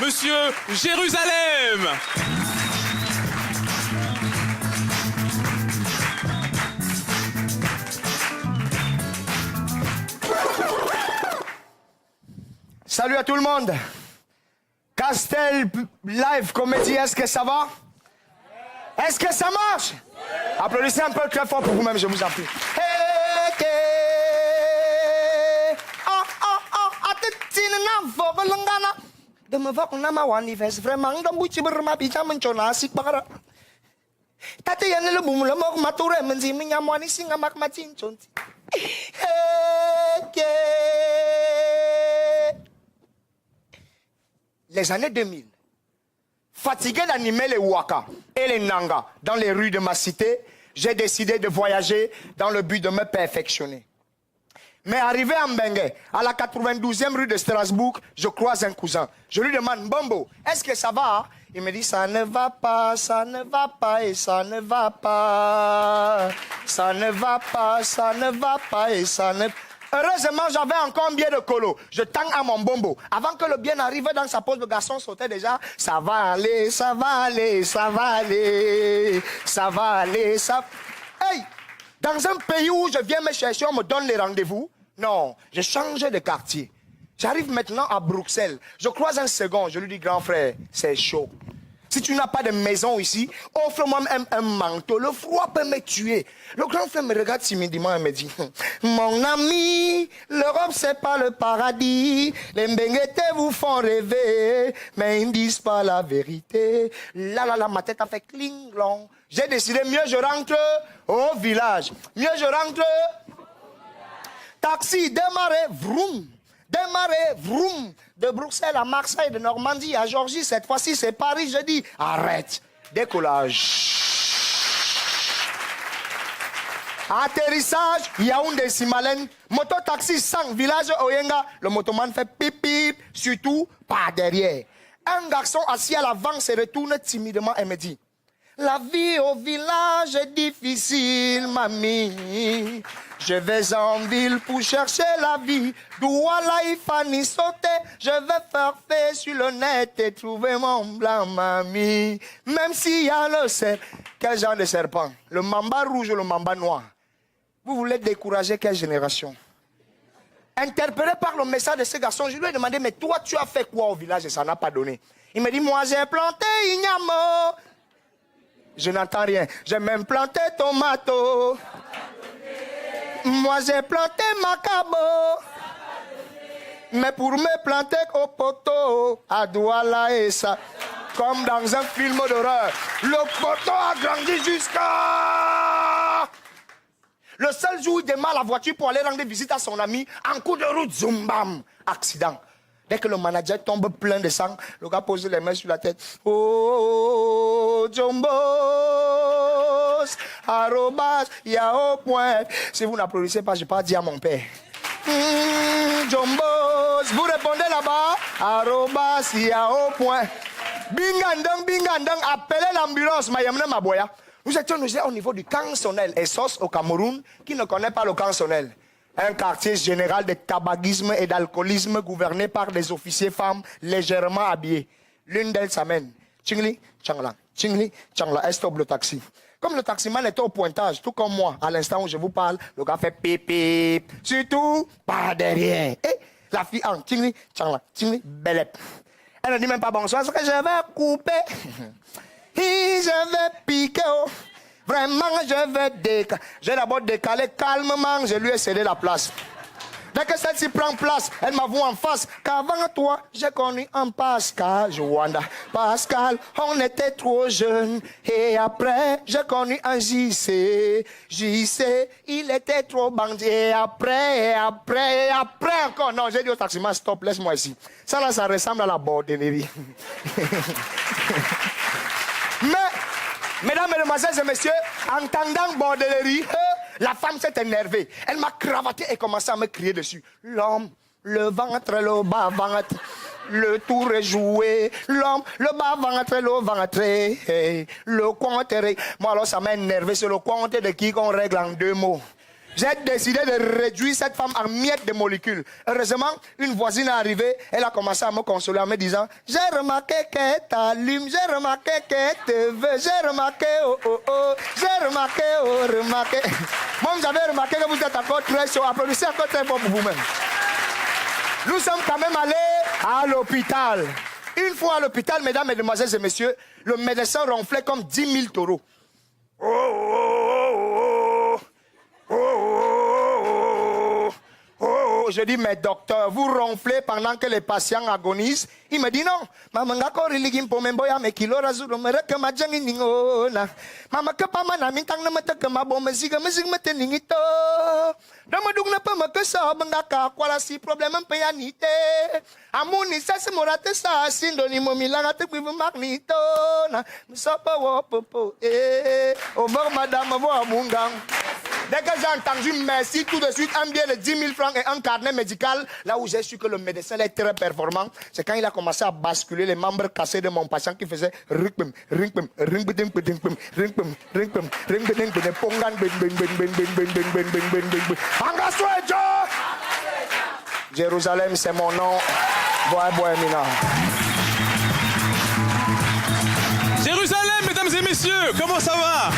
Monsieur Jérusalem. Salut à tout le monde. Castel Live Comédie, est-ce que ça va? Est-ce que ça marche? Applaudissez un peu très fort pour vous-même, je vous en prie. Les années 2000, fatigué d'animer les waka et les nanga dans les rues de ma cité, j'ai décidé de voyager dans le but de me perfectionner. Mais arrivé à Mbengue, à la 92e rue de Strasbourg, je croise un cousin. Je lui demande, Bombo, est-ce que ça va? Il me dit, ça ne va pas, ça ne va pas et ça ne va pas. Ça ne va pas, ça ne va pas et ça ne... Heureusement, j'avais encore un billet de colo. Je tends à mon Bombo. Avant que le bien arrive dans sa pose, le garçon sautait déjà. Ça va aller, ça va aller, ça va aller, ça va aller, ça... Hey! Dans un pays où je viens me chercher, on me donne les rendez-vous. Non, j'ai changé de quartier. J'arrive maintenant à Bruxelles. Je croise un second, je lui dis, grand frère, c'est chaud. Si tu n'as pas de maison ici, offre-moi un manteau. Le froid peut me tuer. Le grand frère me regarde timidement et me dit, mon ami, l'Europe c'est pas le paradis. Les Mbengete vous font rêver, mais ils ne disent pas la vérité. Là, ma tête a fait cling-long. J'ai décidé, mieux je rentre au village. Mieux je rentre... Taxi, démarrer, vroom. Démarrer, vroom. De Bruxelles à Marseille, de Normandie à Georgie. Cette fois-ci, c'est Paris. Je dis, arrête. Décollage. Atterrissage, Yaoundé, Simalen. Moto-taxi, 5, village Oyenga. Le motoman fait pipi, surtout pas derrière. Un garçon assis à l'avant se retourne timidement et me dit, la vie au village est difficile, mamie. Je vais en ville pour chercher la vie. Douala Ifani sauter. Je vais faire fait sur le net et trouver mon blanc, mamie. Même s'il y a le serpent. Quel genre de serpent? Le mamba rouge ou le mamba noir? Vous voulez décourager quelle génération? Interpellé par le message de ce garçon, je lui ai demandé, mais toi, tu as fait quoi au village et ça n'a pas donné? Il me dit, moi, j'ai planté ignamo. Je n'entends rien. J'ai même planté tomato. Moi, j'ai planté macabo. Mais pour me planter au poteau, à Douala et ça, comme dans un film d'horreur, le poteau a grandi jusqu'à... Le seul jour où il démarre la voiture pour aller rendre visite à son ami, en coup de route, zoom bam, accident. Dès que le manager tombe plein de sang, le gars pose les mains sur la tête. Oh, Jombos, arrobas, yao point. Si vous n'applaudissez pas, je ne vais pas dire à mon père. Jombos, vous répondez là-bas. Arrobas, yao point. Bingandang, appelez l'ambulance, Mayamna Maboya. Nous étions au niveau du Cansonel, Essos au Cameroun, qui ne connaît pas le Cansonel. Un quartier général de tabagisme et d'alcoolisme gouverné par des officiers femmes légèrement habillés. L'une d'elles s'amène. Chingli, changla, elle stoppe le taxi. Comme le taximan était au pointage, tout comme moi, à l'instant où je vous parle, le gars fait pipi. Surtout, pas derrière. Et la fille en chingli, belep. Elle ne dit même pas bonsoir, parce que je vais couper. Et je vais piquer. Vraiment, je vais décaler. J'ai d'abord décalé calmement, je lui ai cédé la place. Dès que celle-ci prend place, elle m'avoue en face qu'avant toi, j'ai connu un Pascal, Joanda. Pascal, on était trop jeunes. Et après, j'ai connu un JC. JC, il était trop bandit. Et après encore. Non, j'ai dit au taximan, stop, laisse-moi ici. Ça là, ça ressemble à la bordellerie. Mesdames, mesdemoiselles et messieurs, entendant bordellerie, la femme s'est énervée. Elle m'a cravaté et commencé à me crier dessus. L'homme, le ventre, le bas ventre, le tour est joué. L'homme, le bas ventre, le ventre, le compte est réglé. Moi alors ça m'a énervé, c'est le compte de qui qu'on règle en 2 mots. J'ai décidé de réduire cette femme en miettes de molécules. Heureusement, une voisine est arrivée. Elle a commencé à me consoler en me disant « J'ai remarqué qu'elle t'allume, j'ai remarqué qu'elle te veut, j'ai remarqué, oh oh oh, j'ai remarqué, oh remarqué. » Moi, j'avais remarqué que vous êtes encore très chaud. Applaudissez encore très fort pour vous-même. Nous sommes quand même allés à l'hôpital. Une fois à l'hôpital, mesdames, mesdemoiselles et messieurs, le médecin ronflait comme 10 000 taureaux. Oh, oh, oh, oh, oh, oh, oh. Je dis, mais docteur, vous ronflez pendant que les patients agonisent? Il me dit non. Maman, ngako riligim po memboya me kilo razuro mereka majang iningo na. Mama ke pamana mintang na mata ke mabo meziga mezig mate ningito. Dama dug na pa makasa bangaka kwala si problema payanite. Amuni sa semorate sa sindoni mo milanga te kwivu magnito na. Sapa wo popo over madame vo amungang. Dès que j'ai entendu merci, tout de suite, un billet de 10 000 francs et un carnet médical, là où j'ai su que le médecin est très performant, c'est quand il a commencé à basculer les membres cassés de mon patient qui faisait ringpem, ringpem, ringpem, ringpem, ringpem, ringpem, ringpem, pongan, Jérusalem, c'est mon nom. Jérusalem, mesdames et messieurs, comment ça va?